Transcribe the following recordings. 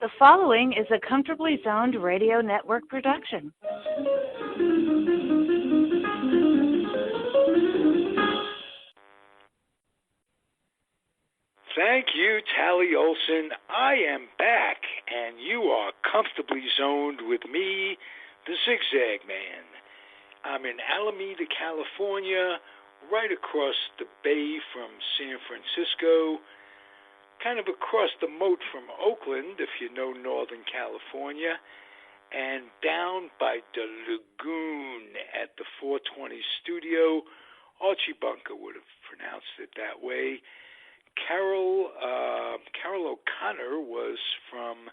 The following is a Comfortably Zoned Radio Network production. Thank you, Tally Olson. I am back, and you are comfortably zoned with me, the Zig Zag Man. I'm in Alameda, California, right across the bay from San Francisco, kind of across the moat from Oakland, if you know Northern California, and down by the lagoon at the 420 studio. Archie Bunker would have pronounced it that way. Carol O'Connor was from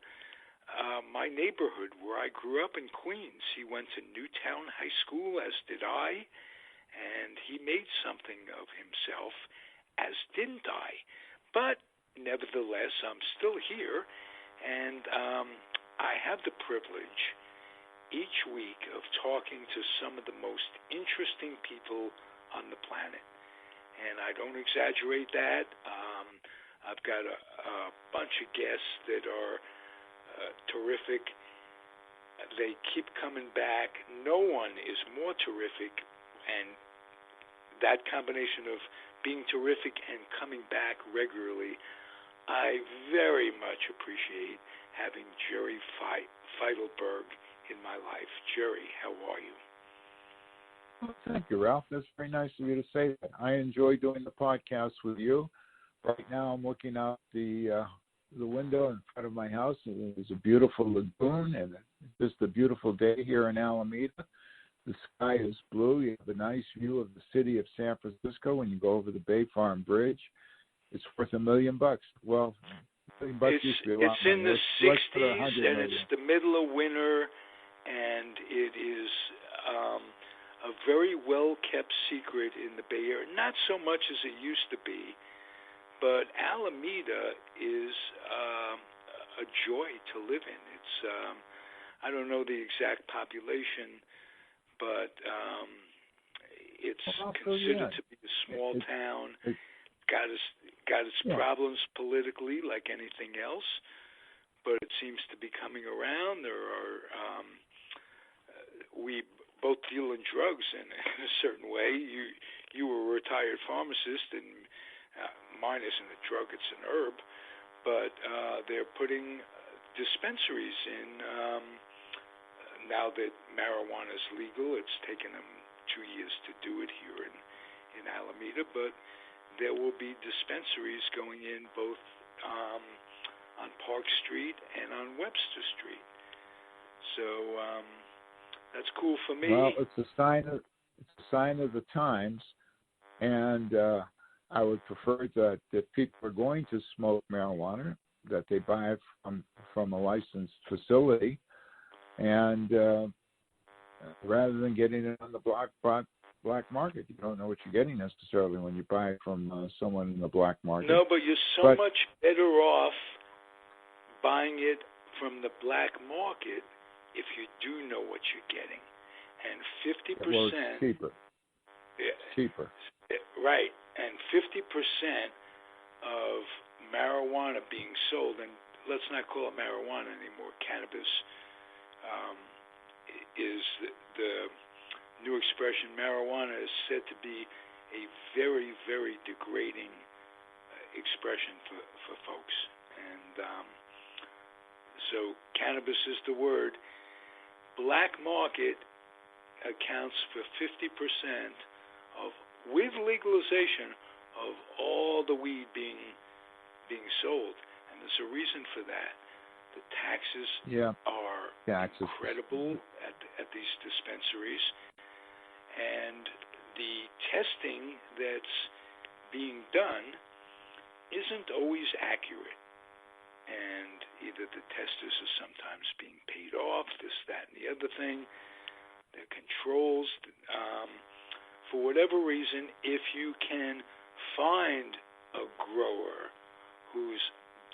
my neighborhood where I grew up in Queens. He went to Newtown High School, as did I, and he made something of himself, as didn't I. But nevertheless, I'm still here, and I have the privilege each week of talking to some of the most interesting people on the planet. And I don't exaggerate that. I've got a bunch of guests that are terrific. They keep coming back. No one is more terrific, and that combination of being terrific and coming back regularly, I very much appreciate having Jerry Feitelberg in my life. Jerry, how are you? Well, thank you, Ralph. That's very nice of you to say that. I enjoy doing the podcast with you. Right now, I'm looking out the window in front of my house. There's a beautiful lagoon, and it's just a beautiful day here in Alameda. The sky is blue. You have a nice view of the city of San Francisco when you go over the Bay Farm Bridge. It's worth $1 million. Well, $1 million used to be a lot. It's in the 60s, and it's the middle of winter, and it is a very well-kept secret in the Bay Area. Not so much as it used to be, but Alameda is a joy to live in. It's I don't know the exact population, but it's considered to be a small town. Got its problems politically, like anything else, but it seems to be coming around. There are we both deal in drugs in a certain way. You were a retired pharmacist, and mine isn't a drug; it's an herb. But they're putting dispensaries in now that marijuana is legal. It's taken them 2 years to do it here in Alameda, but there will be dispensaries going in both on Park Street and on Webster Street. So that's cool for me. Well, it's a sign of the times, and I would prefer that if people are going to smoke marijuana, that they buy it from a licensed facility, and rather than getting it on the black market. You don't know what you're getting necessarily when you buy it from someone in the black market. No, but you're much better off buying it from the black market if you do know what you're getting. And 50%... Well, it's cheaper. Yeah, cheaper. Right. And 50% of marijuana being sold, and let's not call it marijuana anymore, cannabis is the new expression. Marijuana is said to be a very, very degrading expression for folks. And so cannabis is the word. Black market accounts for 50% of, with legalization, of all the weed being sold. And there's a reason for that. The taxes are incredible at these dispensaries. And the testing that's being done isn't always accurate. And either the testers are sometimes being paid off, this, that, and the other thing. Their controls. For whatever reason, if you can find a grower who's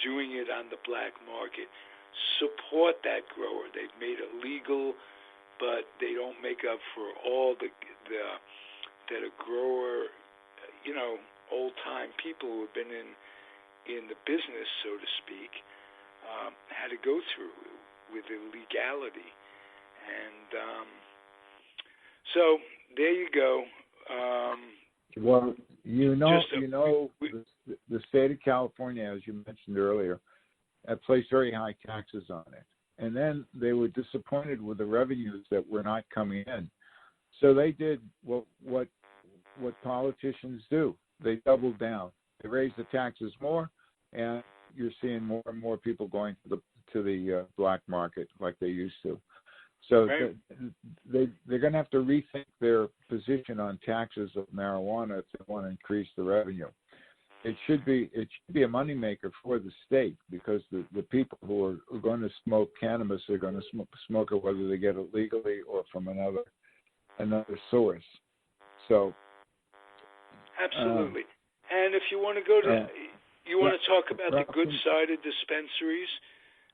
doing it on the black market, support that grower. They've made it legal, but they don't make up for all that a grower, old-time people who have been in the business, so to speak, had to go through with illegality. And so there you go. Well, the state of California, as you mentioned earlier, placed very high taxes on it. And then they were disappointed with the revenues that were not coming in. So they did what politicians do. They doubled down. They raised the taxes more, and you're seeing more and more people going to the black market like they used to. So right. they're going to have to rethink their position on taxes of marijuana if they want to increase the revenue. It should be a moneymaker for the state, because the people who are going to smoke cannabis are going to smoke it whether they get it legally or from another source. So absolutely. And if you want to go to you want to talk about the good side of dispensaries,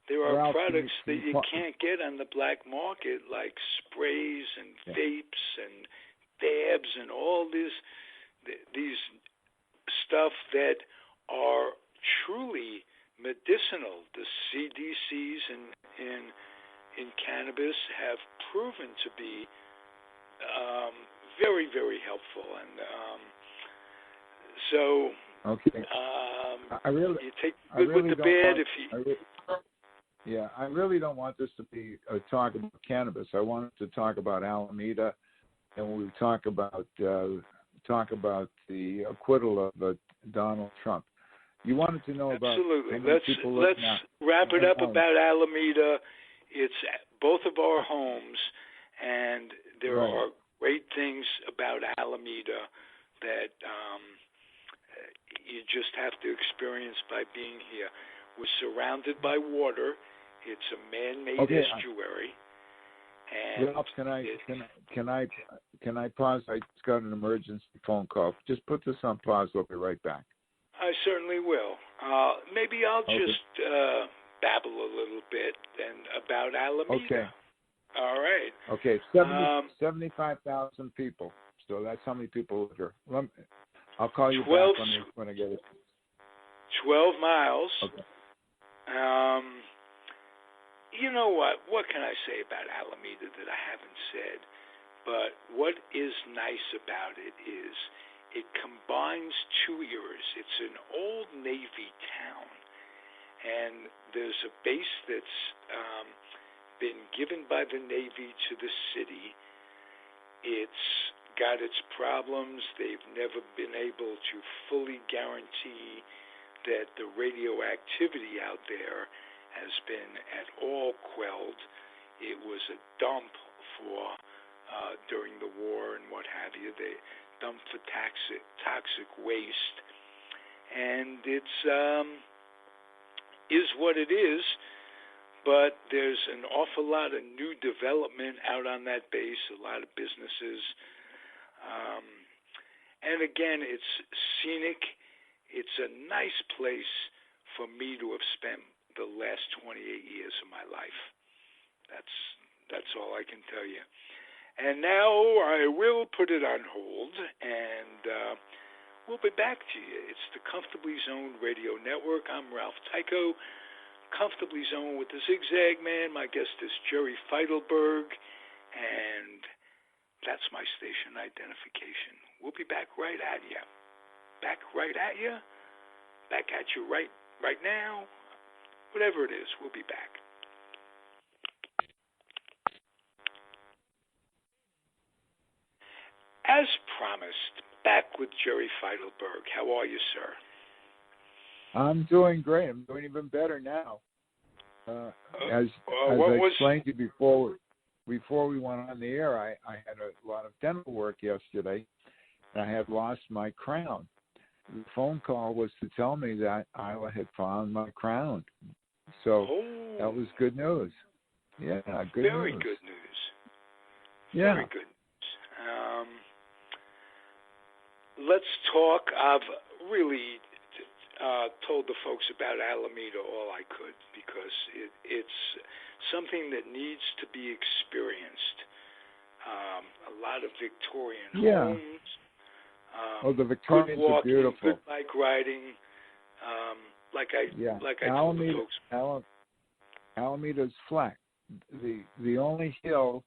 there are products that you can't get on the black market, like sprays and vapes and dabs and all these stuff that are truly medicinal. The CDCs in cannabis have proven to be very, very helpful. And so you take the good with the bad. I really don't want this to be a talk about cannabis. I want to talk about Alameda, and we talk about the acquittal of Donald Trump. You wanted to know about absolutely. Let's wrap it up about Alameda. It's both of our homes, and there are great things about Alameda that you just have to experience by being here. We're surrounded by water. It's a man-made estuary. And Ralph, can I pause? I just got an emergency phone call. Just put this on pause. We'll be right back. I certainly will. Maybe I'll just babble a little bit about Alameda. Okay. All right. Okay. 75,000 people. So that's how many people are. I'll call you back when I get it. 12 miles. Okay. You know what? What can I say about Alameda that I haven't said? But what is nice about it is it combines two eras. It's an old Navy town, and there's a base that's been given by the Navy to the city. It's got its problems. They've never been able to fully guarantee that the radioactivity out there has been at all quelled. It was a dump for during the war and what have you. They dumped for toxic waste, and it's is what it is. But there's an awful lot of new development out on that base. A lot of businesses, and again, it's scenic. It's a nice place for me to have spent the last 28 years of my life. That's all I can tell you. And now I will put it on hold, and we'll be back to you. It's the Comfortably Zoned Radio Network. I'm Ralph Tycho, Comfortably Zoned with the Zig Zag Man. My guest is Jerry Feitelberg, and that's my station identification. We'll be back right at you. Back right at you. Back at you right now. Whatever it is, we'll be back. As promised, back with Jerry Feitelberg. How are you, sir? I'm doing great. I'm doing even better now. As I explained to you before we went on the air, I had a lot of dental work yesterday, and I had lost my crown. The phone call was to tell me that Isla had found my crown. So that was good news. Yeah, good news. Very good news. Yeah. Very good news. Let's talk. I've really told the folks about Alameda all I could, because it's something that needs to be experienced. A lot of Victorian homes. The Victorians good walking, are beautiful. Good bike riding. Like I told the folks. Alameda is flat. The only hill,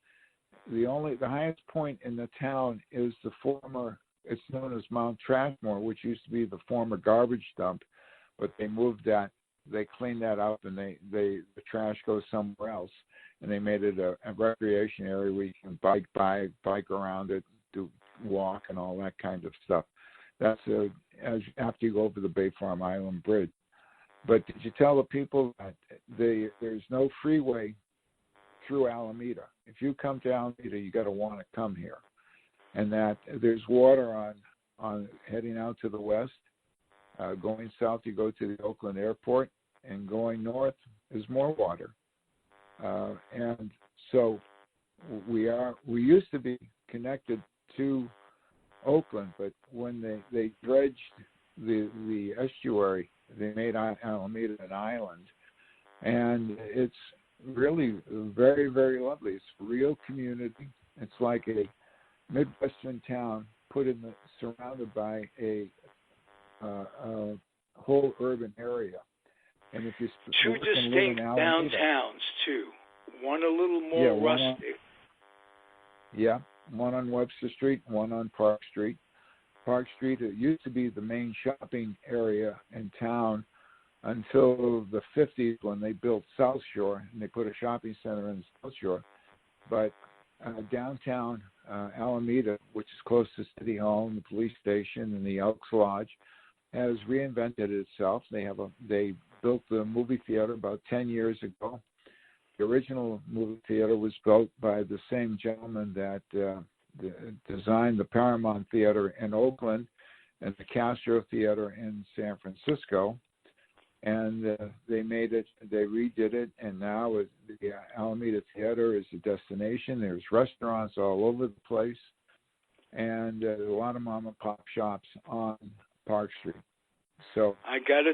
the highest point in the town is the former. It's known as Mount Trashmore, which used to be the former garbage dump, but they moved that. They cleaned that up, and the trash goes somewhere else, and they made it a recreation area where you can bike around it, walk, and all that kind of stuff. That's after you go over the Bay Farm Island Bridge. But did you tell the people that there's no freeway through Alameda? If you come to Alameda, you got to want to come here, and that there's water on heading out to the west. Going south, you go to the Oakland Airport, and going north is more water. And so we used to be connected to Oakland, but when they dredged the estuary, they made Alameda an island, and it's really very, very lovely. It's a real community. It's like a Midwestern town surrounded by a whole urban area. And if you two distinct downtowns too, one a little more rustic. One on Webster Street, one on Park Street. Park Street, it used to be the main shopping area in town until the 50s when they built South Shore, and they put a shopping center in South Shore. But downtown Alameda, which is close to City Hall and the police station and the Elks Lodge, has reinvented itself. They built the movie theater about 10 years ago. The original movie theater was built by the same gentleman that designed the Paramount Theater in Oakland and the Castro Theater in San Francisco. And they redid it, and now the Alameda Theater is a destination. There's restaurants all over the place, and a lot of mom and pop shops on Park Street. So I gotta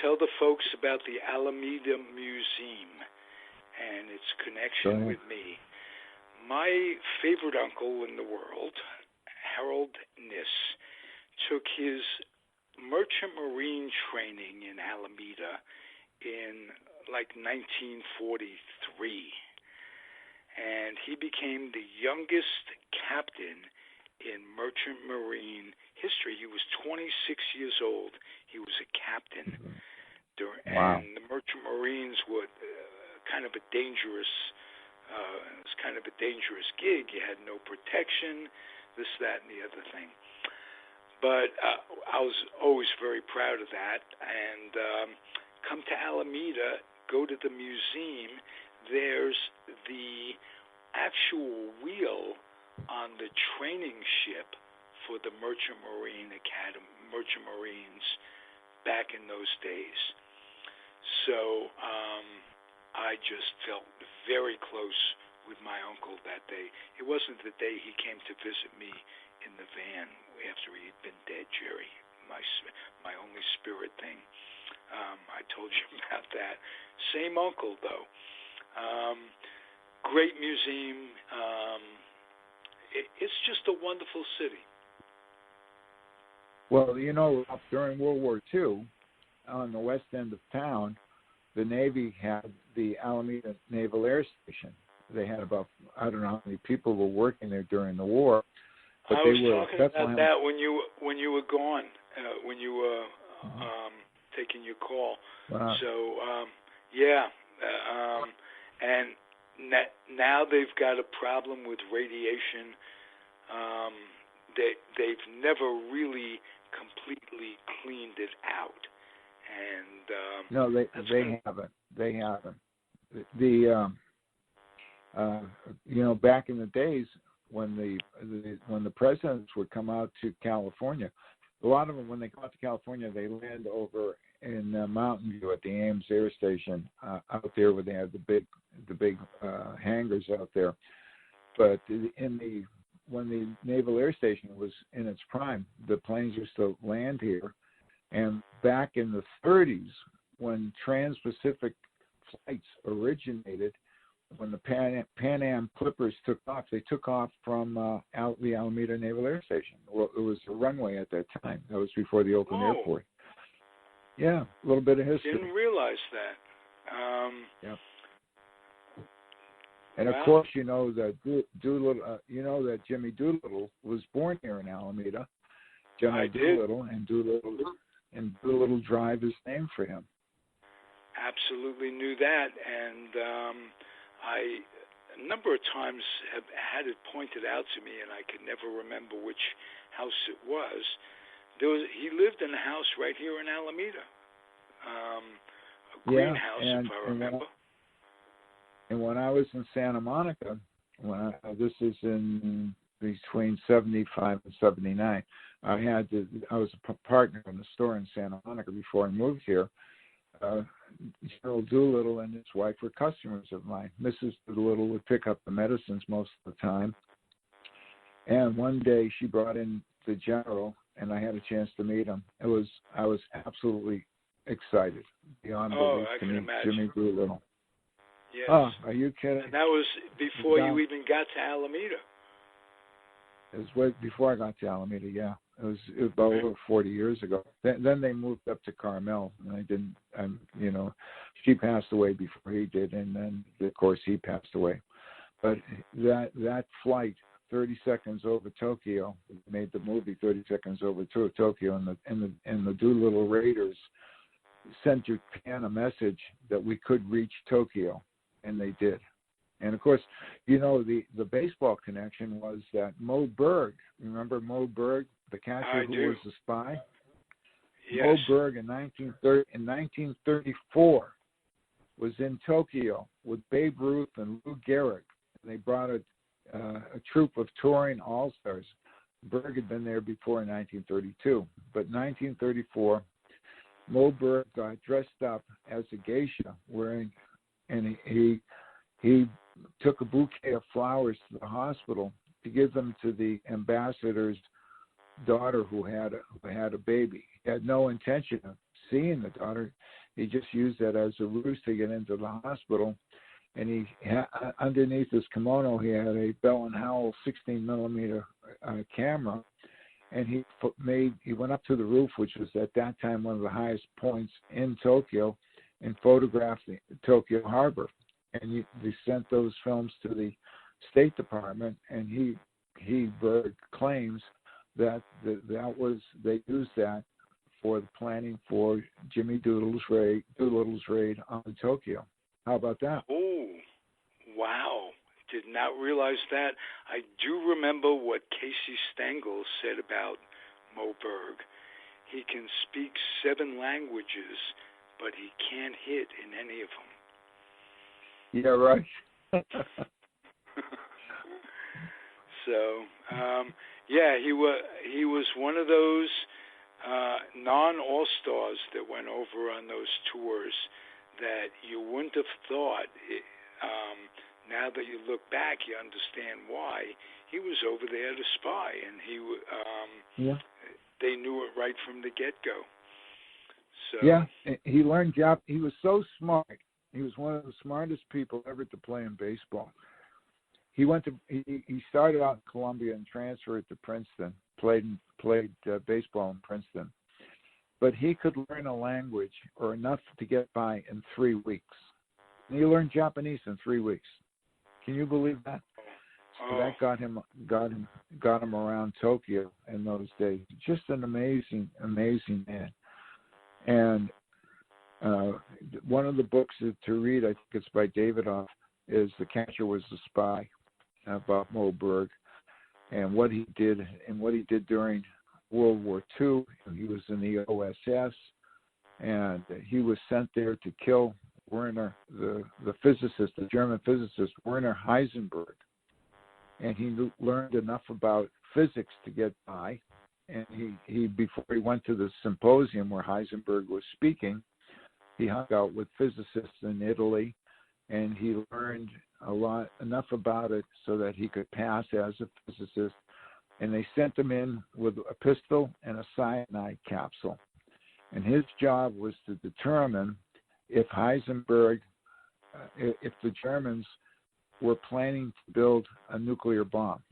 tell the folks about the Alameda Museum and its connection with me. My favorite uncle in the world, Harold Niss, took his merchant marine training in Alameda in like 1943, and he became the youngest captain in merchant marine history. He was 26 years old. He was a captain. Wow. And the merchant marines were kind of a dangerous gig. You had no protection, this, that, and the other thing. But I was always very proud of that. And come to Alameda, go to the museum. There's the actual wheel on the training ship for the Merchant Marines back in those days. So I just felt very close with my uncle that day. It wasn't the day he came to visit me in the van after he had been dead, Jerry, my only spirit thing. I told you about that. Same uncle, though. Great museum. It's just a wonderful city. Well, during World War II, on the west end of town, the Navy had the Alameda Naval Air Station. They had about, I don't know how many people were working there during the war. But I was talking about that when you were gone, when you were taking your call. Wow. So, and now they've got a problem with radiation. They've never really completely cleaned it out. And no, they haven't. They haven't. Back in the days when the presidents would come out to California, a lot of them, when they come out to California, they land over in Mountain View at the Ames Air Station out there, where they have the big hangars out there. But when the Naval Air Station was in its prime, the planes used to land here. And back in the 30s, when Trans-Pacific flights originated, when the Pan Am Clippers took off, they took off from the Alameda Naval Air Station. Well, it was a runway at that time. That was before the Oakland Airport. Yeah, a little bit of history. Didn't realize that. Yep. And well, of course, you know that Doolittle. You know that Jimmy Doolittle was born here in Alameda. Jimmy Doolittle, and Doolittle Drive is named for him. Absolutely knew that, and I a number of times have had it pointed out to me, and I could never remember which house it was. He lived in a house right here in Alameda, a greenhouse, if I remember. And when I was in Santa Monica, this is in between 75 and 79, I was a partner in the store in Santa Monica before I moved here. General Doolittle and his wife were customers of mine. Mrs. Doolittle would pick up the medicines most of the time. And one day she brought in the General, and I had a chance to meet him. I was absolutely excited, beyond belief, to meet Jimmy Doolittle. Yes. Oh, are you kidding? And that was before you even got to Alameda. It was way before I got to Alameda, yeah. It was about over 40 years ago. Then they moved up to Carmel, and she passed away before he did, and then, of course, he passed away. But that flight, 30 Seconds Over Tokyo, made the movie 30 Seconds Over Tokyo, and the Doolittle Raiders sent Japan a message that we could reach Tokyo, and they did. And, of course, the baseball connection was that Mo Berg, remember Mo Berg, the catcher who was the spy? Yes. Mo Berg in 1934 was in Tokyo with Babe Ruth and Lou Gehrig. And they brought a troupe of touring all-stars. Berg had been there before in 1932. But in 1934, Mo Berg got dressed up as a geisha, and he took a bouquet of flowers to the hospital to give them to the ambassador's daughter who had a baby. He had no intention of seeing the daughter. He just used that as a ruse to get into the hospital. And underneath his kimono, he had a Bell & Howell 16-millimeter camera. And he went up to the roof, which was at that time one of the highest points in Tokyo, and photographed the Tokyo Harbor. And they sent those films to the State Department, and Berg claims that they used that for the planning for Jimmy Doolittle's raid on Tokyo. How about that? Oh, wow. Did not realize that. I do remember what Casey Stengel said about Mo Berg. He can speak 7 languages, but he can't hit in any of them. Yeah, right. So, he was one of those non-all-stars that went over on those tours that you wouldn't have thought. Now that you look back, you understand why he was over there to spy, and they knew it right from the get-go. So yeah, he learned Jap. He was so smart. He was one of the smartest people ever to play in baseball. He started out in Columbia and transferred to Princeton. Played baseball in Princeton, but he could learn a language or enough to get by in 3 weeks. And he learned Japanese in 3 weeks. Can you believe that? So that got him around Tokyo in those days. Just an amazing man. And one of the books to read, I think it's by Davidoff, is The Catcher Was the Spy, about Mo Berg and what he did during World War II. He was in the OSS, and he was sent there to kill Werner, the physicist, the German physicist Werner Heisenberg. And he learned enough about physics to get by. And he before he went to the symposium where Heisenberg was speaking, he hung out with physicists in Italy, and he learned enough about it so that he could pass as a physicist. And they sent him in with a pistol and a cyanide capsule. And his job was to determine if if the Germans were planning to build a nuclear bomb.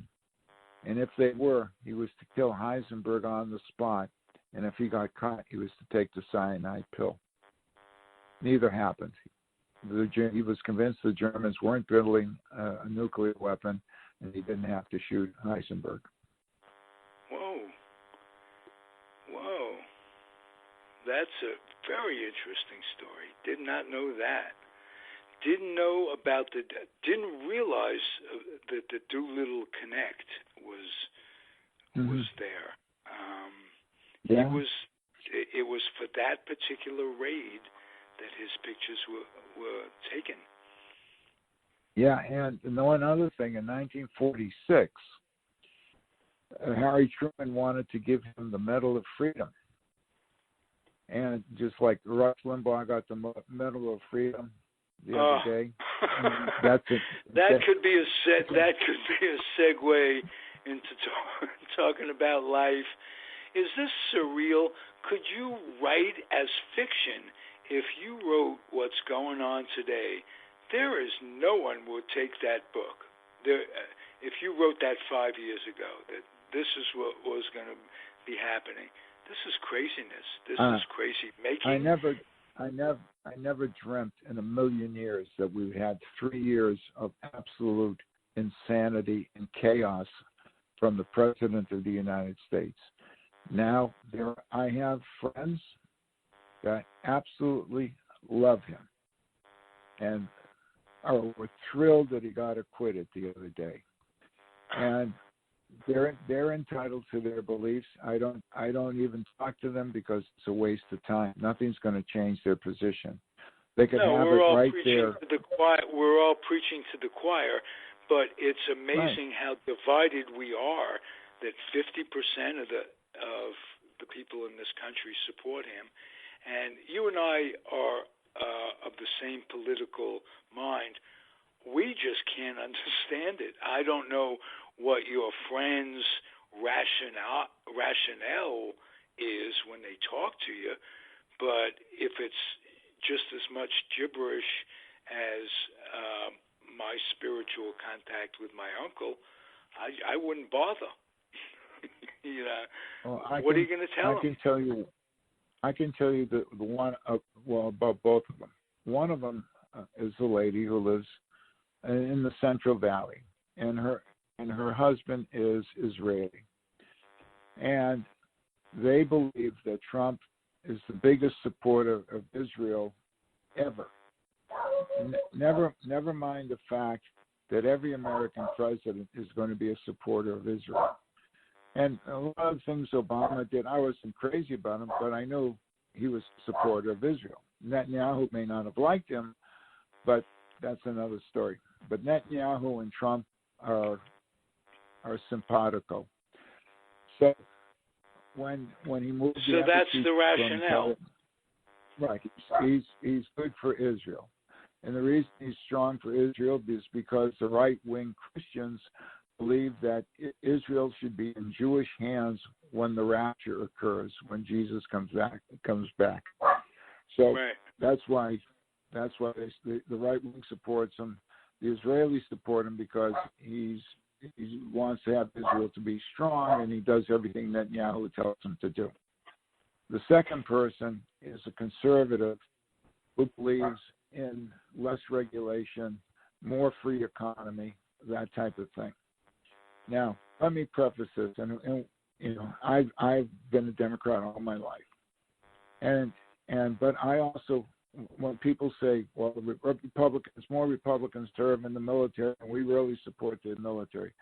And if they were, he was to kill Heisenberg on the spot. And if he got caught, he was to take the cyanide pill. Neither happened. he was convinced the Germans weren't building a nuclear weapon, and he didn't have to shoot Heisenberg. Whoa. That's a very interesting story. Did not know that. Didn't realize that the Doolittle Connect was there. It was for that particular raid that his pictures were taken. Yeah, and one other thing, in 1946, Harry Truman wanted to give him the Medal of Freedom. And just like Rush Limbaugh got the Medal of Freedom the other day, that could be a segue into talking about life. Is this surreal? Could you write as fiction if you wrote what's going on today? There is no one would take that book. If you wrote that 5 years ago, that this is what was going to be happening. This is craziness. This is crazy making. I never dreamt in a million years that we had 3 years of absolute insanity and chaos from the President of the United States. Now, I have friends that absolutely love him and were thrilled that he got acquitted the other day. And they're entitled to their beliefs. I don't even talk to them because it's a waste of time. Nothing's going to change their position. They can have it right there. We're all preaching to the choir, but it's amazing how divided we are. That 50% of the people in this country support him, and you and I are of the same political mind. We just can't understand it. I don't know what your friends' rationale is when they talk to you, but if it's just as much gibberish as my spiritual contact with my uncle, I wouldn't bother. What are you going to tell him? I can tell you the one about both of them. One of them is a lady who lives in the Central Valley, and her husband is Israeli, and they believe that Trump is the biggest supporter of Israel ever. Never mind the fact that every American president is going to be a supporter of Israel. And a lot of things Obama did, I wasn't crazy about him, but I knew he was a supporter of Israel. Netanyahu may not have liked him, but that's another story. But Netanyahu and Trump are simpatico. So when he moved, so that's the rationale, right? He's good for Israel, and the reason he's strong for Israel is because the right-wing Christians believe that Israel should be in Jewish hands when the rapture occurs, when Jesus comes back. So that's why the right wing supports him. The Israelis support him because he wants to have Israel to be strong, and he does everything Netanyahu tells him to do. The second person is a conservative who believes in less regulation, more free economy, that type of thing. Now, let me preface this, and I've been a Democrat all my life, but I also, when people say, well, more Republicans serve in the military, and we really support the military,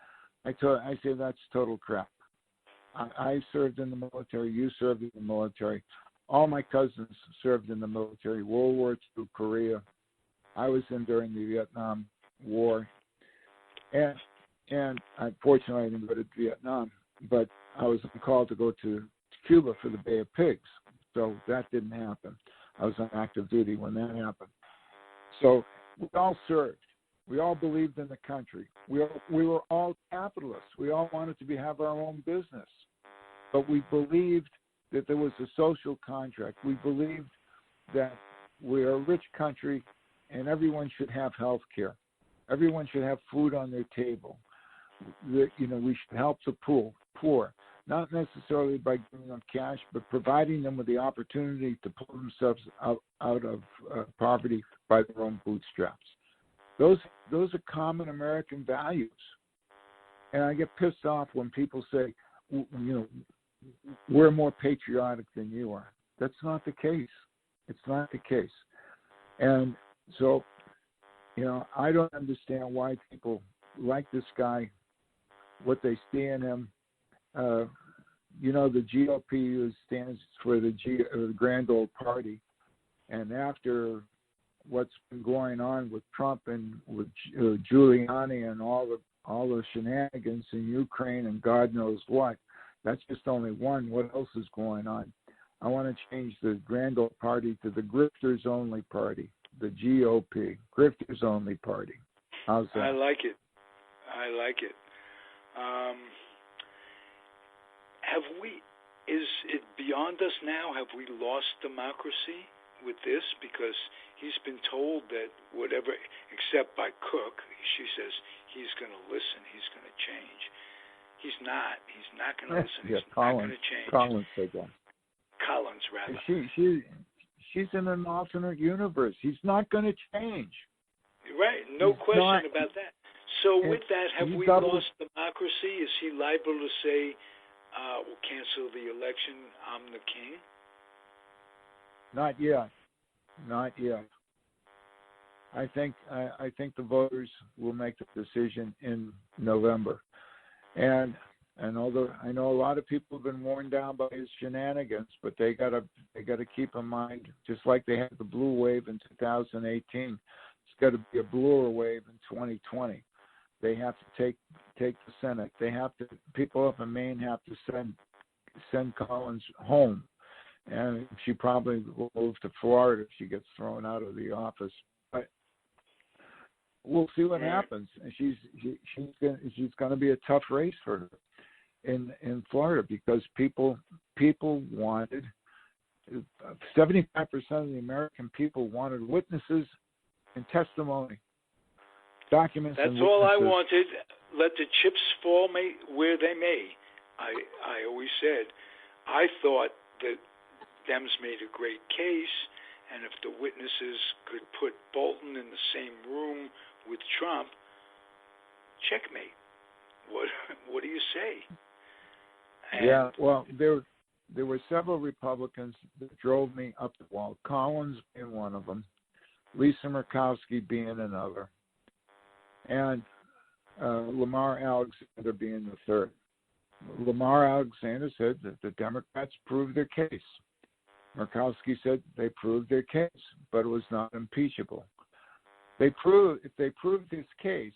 I say that's total crap. I served in the military. You served in the military. All my cousins served in the military. World War II, Korea. I was in during the Vietnam War, and unfortunately I didn't go to Vietnam, but I was called to go to Cuba for the Bay of Pigs, so that didn't happen. I was on active duty when that happened. So we all served. We all believed in the country. We were all capitalists. We all wanted to have our own business. But we believed that there was a social contract. We believed that we're a rich country and everyone should have health care. Everyone should have food on their table. We should help the poor. not necessarily by giving them cash, but providing them with the opportunity to pull themselves out of poverty by their own bootstraps. Those are common American values. And I get pissed off when people say, we're more patriotic than you are. That's not the case. It's not the case. And so, I don't understand why people like this guy, what they see in him. The GOP stands for the Grand Old Party. And after what's been going on with Trump and with Giuliani and all the shenanigans in Ukraine and God knows what, that's just only one. What else is going on? I want to change the Grand Old Party to the Grifters Only Party, the GOP, Grifters Only Party. How's that? I like it. Is it beyond us now? Have we lost democracy with this? Because he's been told that whatever, except by Cook, she says he's going to listen, he's going to change. He's not going to listen. He's not going to change. Collins said that. Collins, rather. She's in an alternate universe. He's not going to change. Right, no question about that. So with that, have we lost democracy? Is he liable to say, we'll cancel the election, I'm the king? Not yet. I think the voters will make the decision in November. And although I know a lot of people have been worn down by his shenanigans, but they gotta keep in mind, just like they had the blue wave in 2018, it's got to be a bluer wave in 2020. They have to take the Senate. People up in Maine have to send Collins home, and she probably will move to Florida if she gets thrown out of the office. But we'll see what happens. And she's going to be a tough race for her in Florida because people wanted 75% of the American people wanted witnesses and testimony. Documents. That's all I wanted. Let the chips fall where they may. I always said I thought that Dems made a great case, and if the witnesses could put Bolton in the same room with Trump, checkmate. What do you say? Well, there were several Republicans that drove me up the wall. Collins being one of them, Lisa Murkowski being another, and Lamar Alexander being the third. Lamar Alexander said that the Democrats proved their case. Murkowski said they proved their case, but it was not impeachable. If they proved his case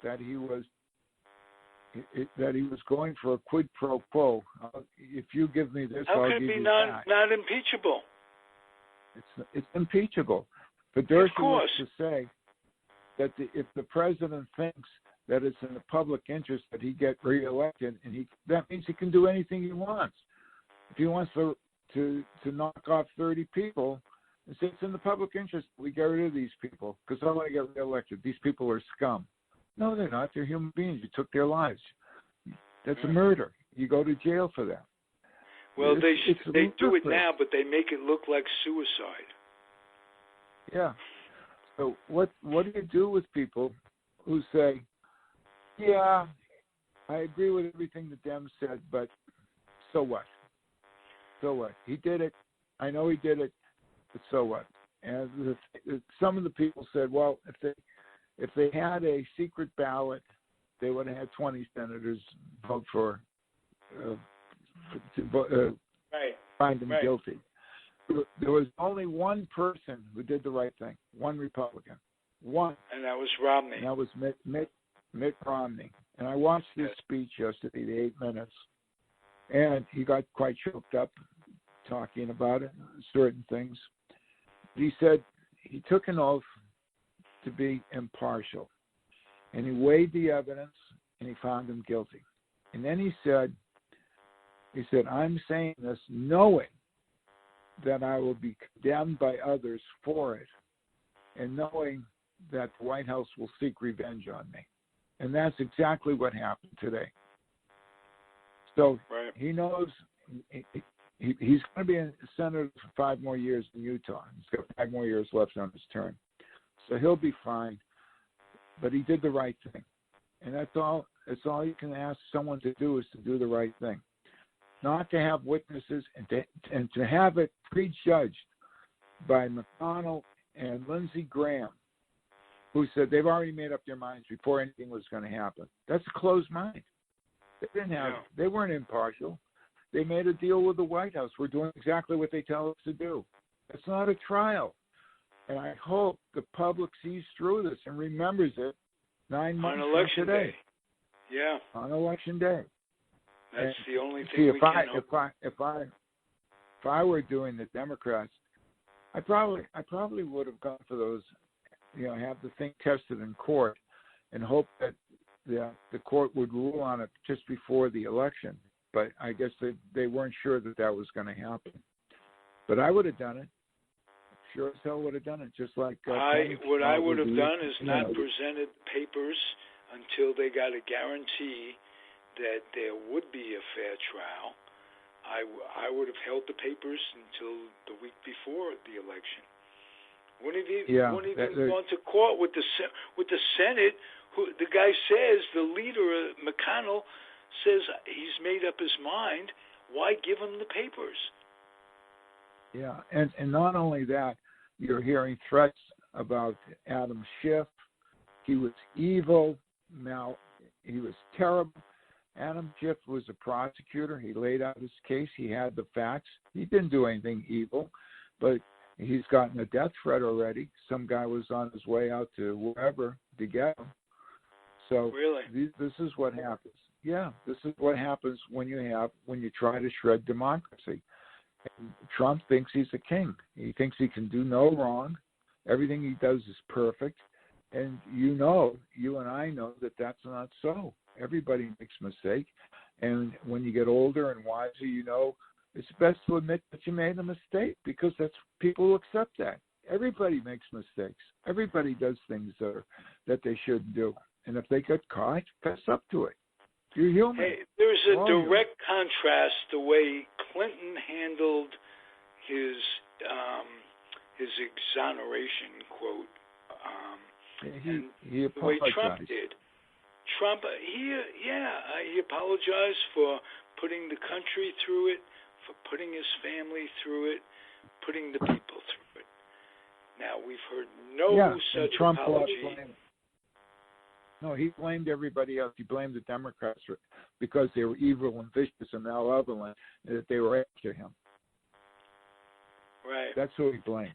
that he was going for a quid pro quo. If you give me this, I'll give you that. How can it be not impeachable? It's impeachable. But Dorsey wants to say that if the president thinks that it's in the public interest that he get reelected, and that means he can do anything he wants. If he wants to knock off 30 people, and say it's in the public interest we get rid of these people because I want to get reelected. These people are scum. No, they're not. They're human beings. You took their lives. That's a murder. You go to jail for that. Well, they do it now, but they make it look like suicide. Yeah. So what do you do with people who say, yeah, I agree with everything the Dems said, but so what? So what? He did it. I know he did it, but so what? And some of the people said, well, if they had a secret ballot, they would have had 20 senators vote for find him guilty. There was only one person who did the right thing, one Republican, one. And that was Romney. And that was Mitt Romney. And I watched his speech yesterday, the 8 minutes, and he got quite choked up talking about it, certain things. He said he took an oath to be impartial, and he weighed the evidence, and he found him guilty. And then he said, I'm saying this knowing that I will be condemned by others for it, and knowing that the White House will seek revenge on me. And that's exactly what happened today. So right. he knows he's going to be a senator for 5 more years in Utah. He's got 5 more years left on his term. So he'll be fine. But he did the right thing. And that's all you can ask someone to do, is to do the right thing. Not to have witnesses, and to have it prejudged by McConnell and Lindsey Graham, who said they've already made up their minds before anything was going to happen. That's a closed mind. They weren't impartial. They made a deal with the White House. We're doing exactly what they tell us to do. It's not a trial. And I hope the public sees through this and remembers it 9 months on election today. day. Yeah. On election day. That's the only thing we can hope. If I were doing the Democrats, I probably would have gone for those, have the thing tested in court and hope that the court would rule on it just before the election. But I guess they weren't sure that was going to happen. But I would have done it. Sure as hell would have done it, just like... I would have done is not presented papers until they got a guarantee that there would be a fair trial. I would have held the papers until the week before the election. Wouldn't even gone to court with the Senate. Who the guy says, the leader, McConnell, says he's made up his mind. Why give him the papers? Yeah, and not only that, you're hearing threats about Adam Schiff. He was evil. Now, he was terrible. Adam Schiff was a prosecutor. He laid out his case. He had the facts. He didn't do anything evil, but he's gotten a death threat already. Some guy was on his way out to wherever to get him. So really? This is what happens. Yeah, this is what happens when you try to shred democracy. And Trump thinks he's a king. He thinks he can do no wrong. Everything he does is perfect. And you and I know that that's not so. Everybody makes mistakes. And when you get older and wiser, it's best to admit that you made a mistake, because people will accept that. Everybody makes mistakes. Everybody does things that they shouldn't do. And if they get caught, fess up to it. You're human. Hey, there's a direct contrast the way Clinton handled his exoneration quote, and he the way Trump did. Trump, he apologized for putting the country through it, for putting his family through it, putting the people through it. Now, we've heard no such Trump apology. No, he blamed everybody else. He blamed the Democrats because they were evil and vicious and malevolent, and that they were after him. Right. That's who he blamed.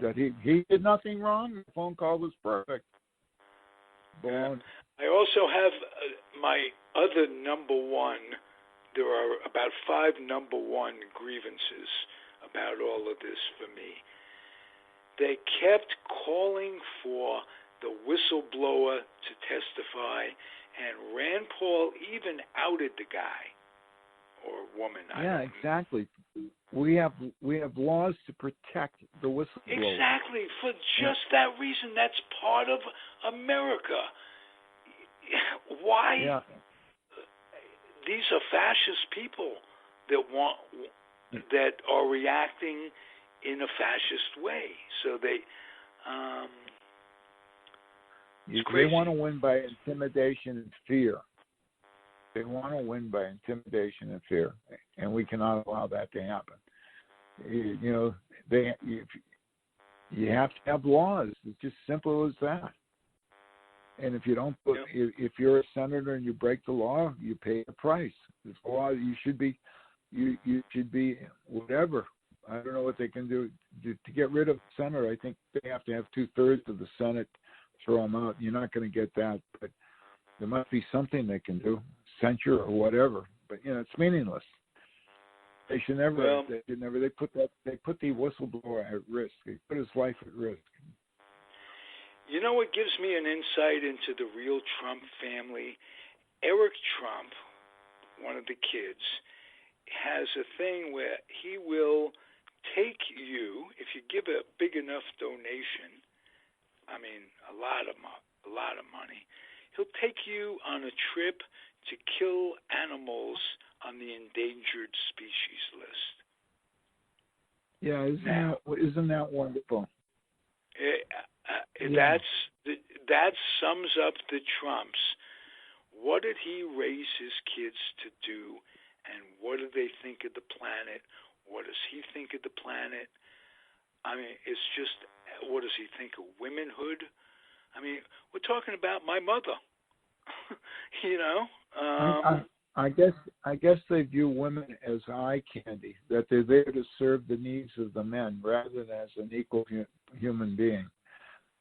That he did nothing wrong. The phone call was perfect. Yeah. I also have my other number one. There are about 5 number one grievances about all of this for me. They kept calling for the whistleblower to testify, and Rand Paul even outed the guy or woman. Exactly. We have laws to protect the whistleblower. Exactly. For just that reason, that's part of America. Why? Yeah. These are fascist people that are reacting in a fascist way. So they want to win by intimidation and fear. They want to win by intimidation and fear, and we cannot allow that to happen. You have to have laws. It's just simple as that. And if you don't if you're a senator and you break the law, you pay the price. It's the law. You should be whatever. I don't know what they can do to get rid of the senator. I think they have to have 2/3 of the Senate throw them out. You're not going to get that, but there must be something they can do, censure or whatever. But it's meaningless. They should never. They put the whistleblower at risk. They put his life at risk. You know what gives me an insight into the real Trump family? Eric Trump, one of the kids, has a thing where he will take you, if you give a big enough donation, I mean a lot of money, he'll take you on a trip to kill animals on the endangered species list. Yeah, isn't that wonderful? That sums up the Trumps. What did he raise his kids to do, and what do they think of the planet? What does he think of the planet? I mean, it's just, what does he think of womanhood? I mean, we're talking about my mother. You know. I guess they view women as eye candy, that they're there to serve the needs of the men rather than as an equal human being.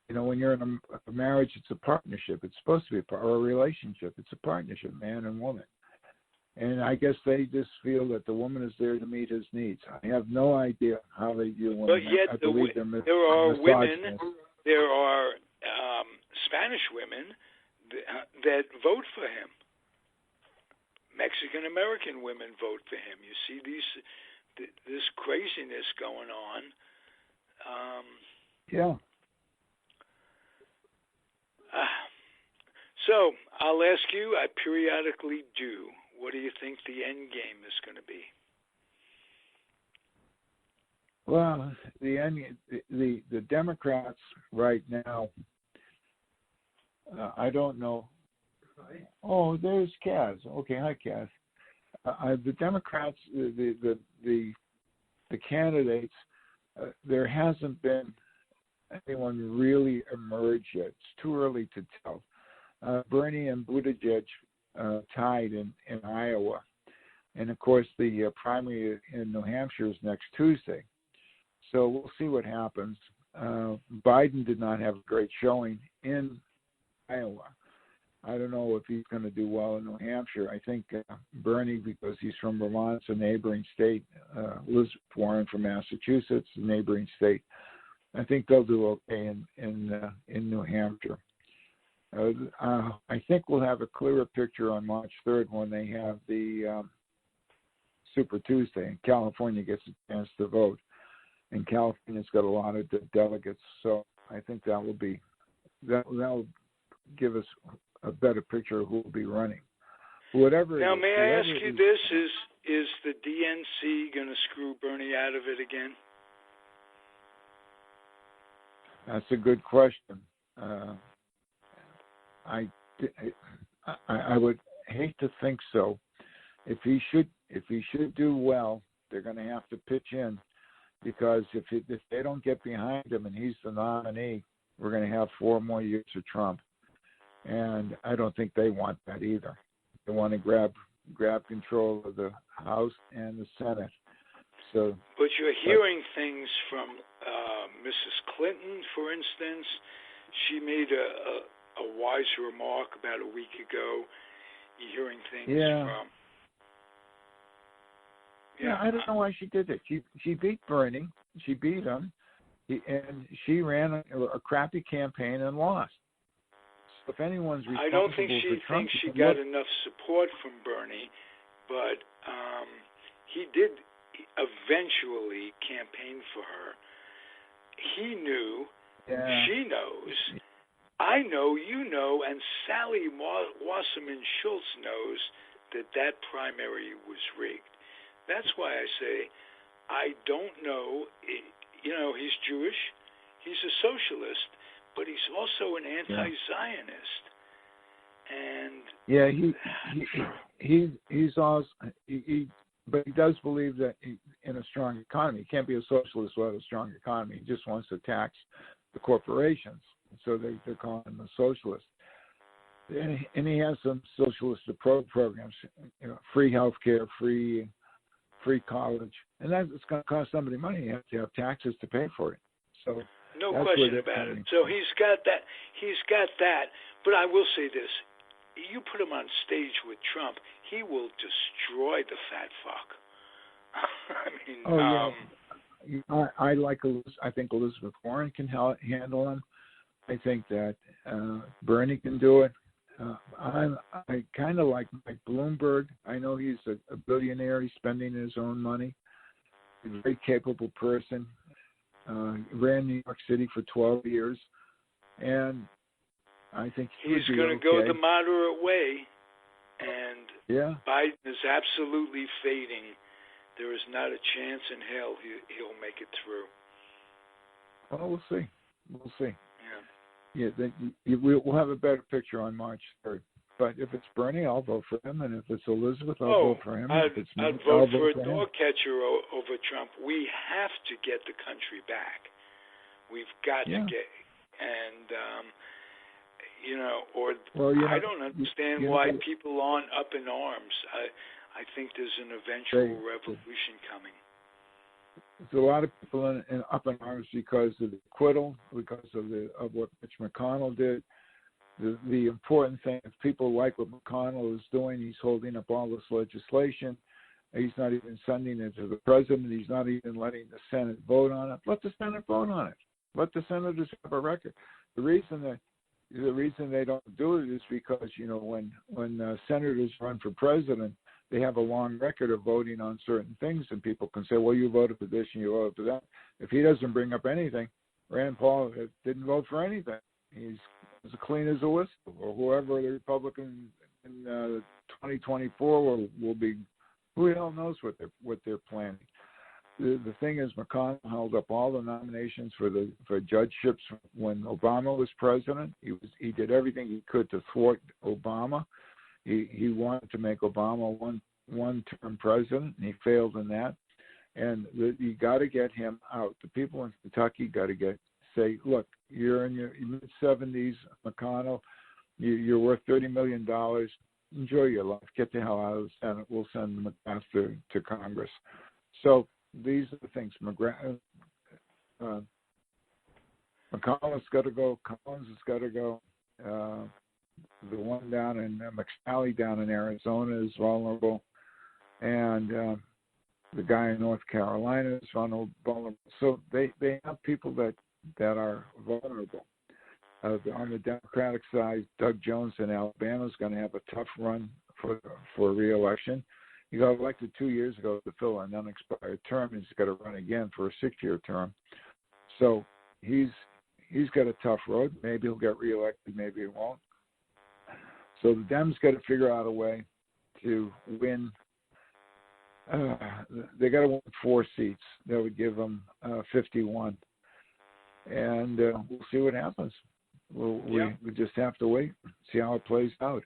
You know, when you're in a marriage, it's a partnership. It's supposed to be a relationship. It's a partnership, man and woman. And I guess they just feel that the woman is there to meet his needs. I have no idea how they view women. But yet there are women, there are Spanish women that vote for him. Mexican American women vote for him. You see this craziness going on. Yeah. So I'll ask you. I periodically do. What do you think the end game is going to be? Well, the Democrats right now. I don't know. Oh, there's Kaz. Okay, hi, Kaz. The Democrats, the candidates, there hasn't been anyone really emerge yet. It's too early to tell. Bernie and Buttigieg tied in Iowa, and of course the primary in New Hampshire is next Tuesday. So we'll see what happens. Biden did not have a great showing in Iowa. I don't know if he's going to do well in New Hampshire. I think Bernie, because he's from Vermont, it's a neighboring state. Elizabeth Warren from Massachusetts, a neighboring state. I think they'll do okay in New Hampshire. I think we'll have a clearer picture on March 3rd when they have the Super Tuesday and California gets a chance to vote. And California's got a lot of delegates, so I think that'll give us a better picture of who will be running. Whatever. Now, may I ask you this: is the DNC going to screw Bernie out of it again? That's a good question. I would hate to think so. If he should do well, they're going to have to pitch in, because if they don't get behind him and he's the nominee, we're going to have 4 more years of Trump, and I don't think they want that either. They want to grab control of the House and the Senate. So, but you're hearing things from Mrs. Clinton, for instance. She made a wise remark about a week ago. You're hearing things from. Yeah, I don't know why she did it. She beat Bernie. She beat him, and she ran a crappy campaign and lost. So if anyone's responsible I don't think she for Trump, thinks she got enough support from Bernie, but he did eventually campaign for her. He knew. Yeah. She knows. I know, you know, and Sally Wasserman Schultz knows that primary was rigged. That's why I say I don't know. You know, he's Jewish. He's a socialist, but he's also an anti-Zionist. And he's also but he does believe that in a strong economy. He can't be a socialist without a strong economy. He just wants to tax the corporations. So they're calling him a socialist. And he has some socialist programs, you know, free health care, free college. And that's going to cost somebody money. You have to have taxes to pay for it. So no question about it. So he's got that. But I will say this. You put him on stage with Trump, he will destroy the fat fuck. I mean, I think Elizabeth Warren can handle him. I think that Bernie can do it. I kind of like Mike Bloomberg. I know he's a billionaire. He's spending his own money. He's a very capable person. Ran New York City for 12 years. And I think he's going to go the moderate way. And Yeah. Biden is absolutely fading. There is not a chance in hell he'll make it through. Well, we'll see. We'll see. Yeah. We'll have a better picture on March 3rd. But if it's Bernie, I'll vote for him, and if it's Elizabeth, I'll vote for him. I'd I'll vote for a him. dog catcher over Trump. We have to get the country back. We've got to get, and I don't understand why people aren't up in arms. I think there's an eventual revolution coming. There's a lot of people up in arms because of the acquittal, because of what Mitch McConnell did. The important thing, if people like what McConnell is doing, he's holding up all this legislation. He's not even sending it to the president. He's not even letting the Senate vote on it. Let the Senate vote on it. Let the senators have a record. The reason they don't do it is because, when senators run for president, they have a long record of voting on certain things, and people can say, well, you voted for this and you voted for that. If he doesn't bring up anything, Rand Paul didn't vote for anything. He's as clean as a whistle, or whoever the Republican in 2024 will be. Who the hell knows what they're planning? The thing is, McConnell held up all the nominations for judgeships when Obama was president. He did everything he could to thwart Obama. He wanted to make Obama one-term president, and he failed in that. And you got to get him out. The people in Kentucky got to say, look, you're in your mid-70s, McConnell. You're worth $30 million. Enjoy your life. Get the hell out of the Senate. We'll send McMaster to Congress. So these are the things. McConnell's got to go. Collins has got to go. The one down in McSally down in Arizona is vulnerable. And the guy in North Carolina is vulnerable. So they have people that are vulnerable. On the Democratic side, Doug Jones in Alabama is going to have a tough run for re-election. He got elected 2 years ago to fill an unexpired term. He's got to run again for a 6-year term. So he's got a tough road. Maybe he'll get re-elected. Maybe he won't. So the Dems got to figure out a way to win. They got to win 4 seats. That would give them 51. And we'll see what happens. We just have to wait, see how it plays out.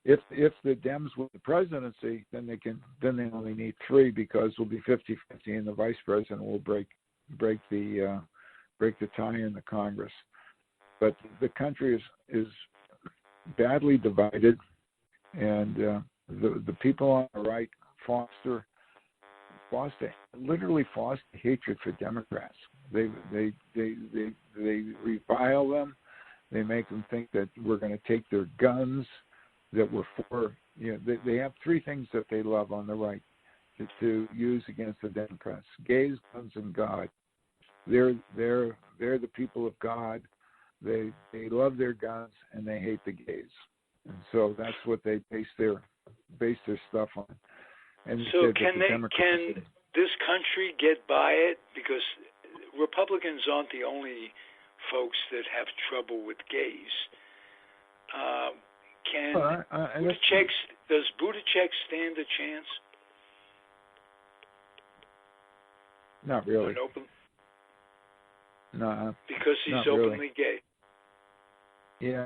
If the Dems win the presidency, then they only need 3 because we'll be 50-50, and the vice president will break the tie in the Congress. But the country is badly divided, and the people on the right foster hatred for Democrats. They revile them. They make them think that we're going to take their guns, that we're for. They have 3 things that they love on the right to use against the Democrats: gays, guns, and God. They're the people of God. They love their guns and they hate the gays, and so that's what they base their stuff on. And so can this country get by it? Because Republicans aren't the only folks that have trouble with gays. Does Buttigieg stand a chance? Not really. No, because he's openly gay. Yeah,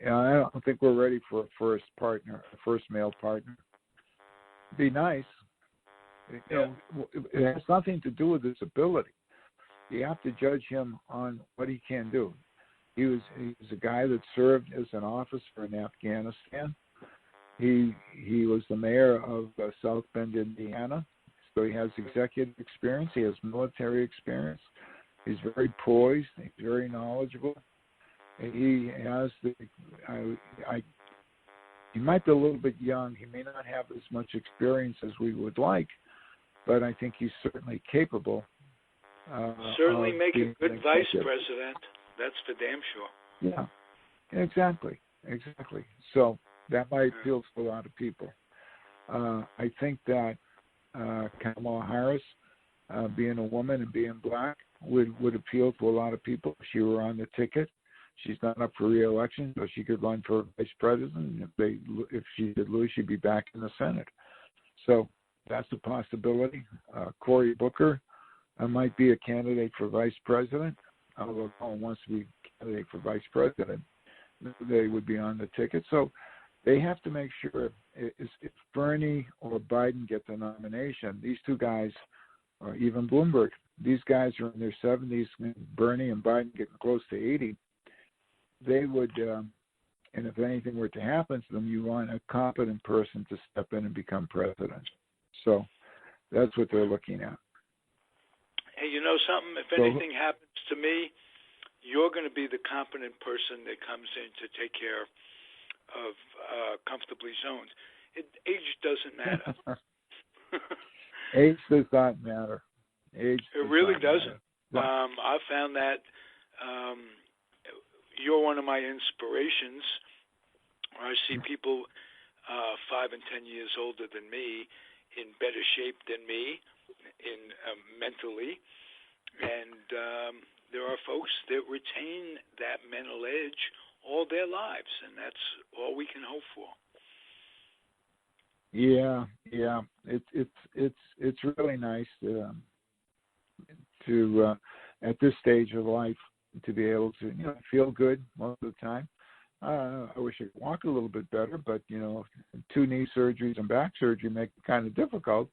I don't think we're ready for a first male partner. It'd be nice. It has nothing to do with his ability. You have to judge him on what he can do. He was a guy that served as an officer in Afghanistan. He was the mayor of South Bend, Indiana. So he has executive experience. He has military experience. He's very poised. He's very knowledgeable. He has he might be a little bit young. He may not have as much experience as we would like, but I think he's certainly capable. Certainly make a good vice president. That's for damn sure. Yeah, exactly. So that might appeal to a lot of people. I think that Kamala Harris, being a woman and being black, would appeal to a lot of people if she were on the ticket. She's not up for re-election, so she could run for vice president. If she did lose, she'd be back in the Senate. So that's a possibility. Cory Booker might be a candidate for vice president, although no one wants to be a candidate for vice president. They would be on the ticket. So they have to make sure if Bernie or Biden get the nomination, these two guys, or even Bloomberg, these guys are in their 70s, Bernie and Biden getting close to 80, they would, and if anything were to happen to them, you want a competent person to step in and become president. So that's what they're looking at. Hey, you know something? If anything happens to me, you're going to be the competent person that comes in to take care of comfortably zoned. Age doesn't matter. Age does not matter. It really doesn't. I found that you're one of my inspirations. I see people 5 and 10 years older than me in better shape than me mentally, and there are folks that retain that mental edge all their lives, and that's all we can hope for. Yeah, it's really nice to at this stage of life to be able to feel good most of the time. I wish I could walk a little bit better, but 2 knee surgeries and back surgery make it kind of difficult.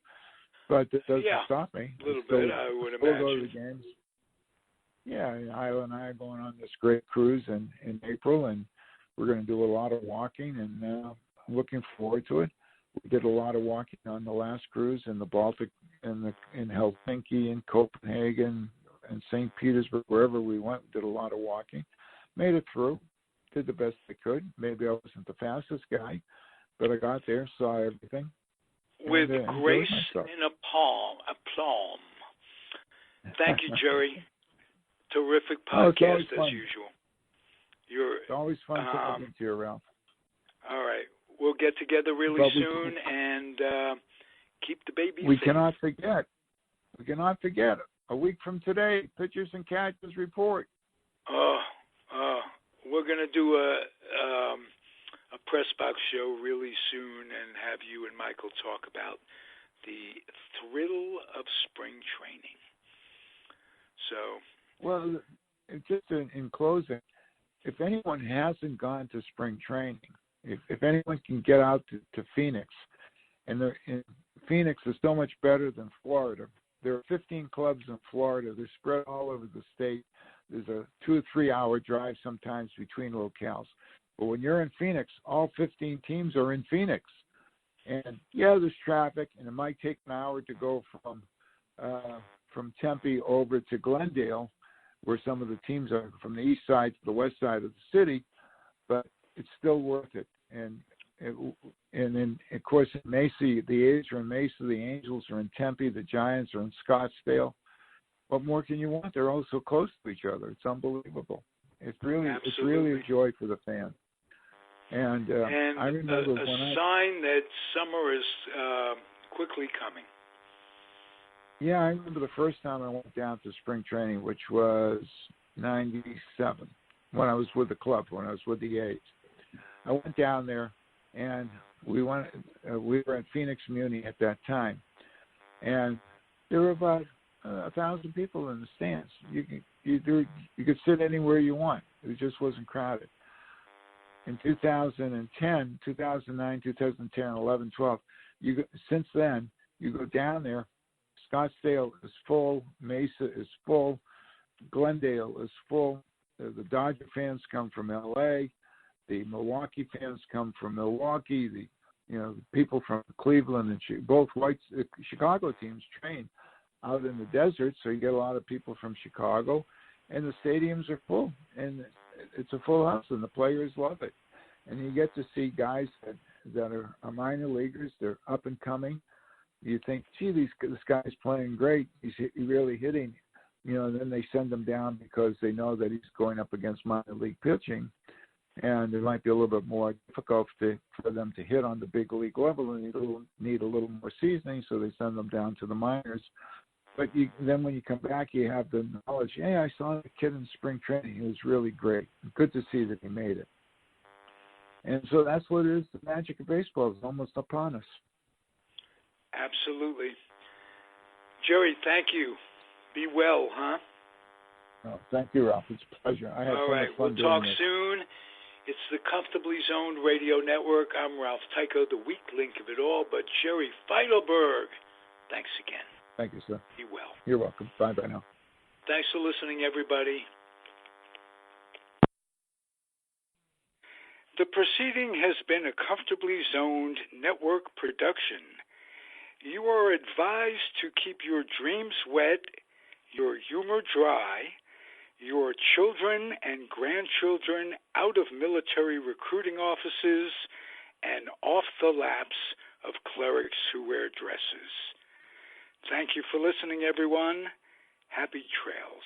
But it doesn't stop me. A little bit, I would imagine. We'll go to the games. Yeah, Isla and I are going on this great cruise in April, and we're going to do a lot of walking, and I'm looking forward to it. We did a lot of walking on the last cruise in the Baltic, in Helsinki, in Copenhagen, and St. Petersburg, wherever we went. We did a lot of walking. Made it through. Did the best I could. Maybe I wasn't the fastest guy, but I got there, saw everything. With grace in a palm. Thank you, Jerry. Terrific podcast as usual. It's always fun talking to you, Ralph. All right. We'll get together really soon and keep the baby safe. We cannot forget. A week from today, Pitchers and Catchers Report. We're going to do a press box show really soon and have you and Michael talk about the thrill of spring training. So, well, just in closing, if anyone hasn't gone to spring training, if anyone can get out to Phoenix, and Phoenix is so much better than Florida. There are 15 clubs in Florida. They're spread all over the state. There's a 2 or 3 hour drive sometimes between locales. But when you're in Phoenix, all 15 teams are in Phoenix. And, there's traffic, and it might take an hour to go from Tempe over to Glendale, where some of the teams are from the east side to the west side of the city, but it's still worth it. And then, of course, in Mesa, the A's are in Mesa, the Angels are in Tempe, the Giants are in Scottsdale. What more can you want? They're all so close to each other. It's unbelievable. It's really a joy for the fan. And I remember a sign that summer is quickly coming. Yeah, I remember the first time I went down to spring training, which was 97, when I was with the club, when I was with the A's. I went down there, and we were at Phoenix Muni at that time, and there were about 1,000 people in the stands. You could sit anywhere you want. It just wasn't crowded. In 2010, 2009, 2010, 11, 12, since then, you go down there, Scottsdale is full, Mesa is full, Glendale is full. The Dodger fans come from L.A., the Milwaukee fans come from Milwaukee, the people from Cleveland and both Chicago teams train out in the desert, so you get a lot of people from Chicago, and the stadiums are full, and it's a full house, and the players love it. And you get to see guys that are minor leaguers, they're up and coming. You think, gee, this guy's playing great, he's really hitting, and then they send him down because they know that he's going up against minor league pitching, and it might be a little bit more difficult for them to hit on the big league level, and need a little more seasoning, so they send them down to the minors. But then when you come back, you have the knowledge, hey, I saw the kid in spring training. He was really great. Good to see that he made it. And so that's what it is. The magic of baseball is almost upon us. Absolutely. Jerry, thank you. Be well, huh? Oh, thank you, Ralph. It's a pleasure. I had All so right, much fun we'll talk doing this. soon. It's the Comfortably Zoned Radio Network. I'm Ralph Tycho, the weak link of it all, but Jerry Feitelberg. Thanks again. Thank you, sir. Be well. You're welcome. Bye now. Thanks for listening, everybody. The proceeding has been a Comfortably Zoned Network production. You are advised to keep your dreams wet, your humor dry, your children and grandchildren out of military recruiting offices and off the laps of clerics who wear dresses. Thank you for listening, everyone. Happy trails.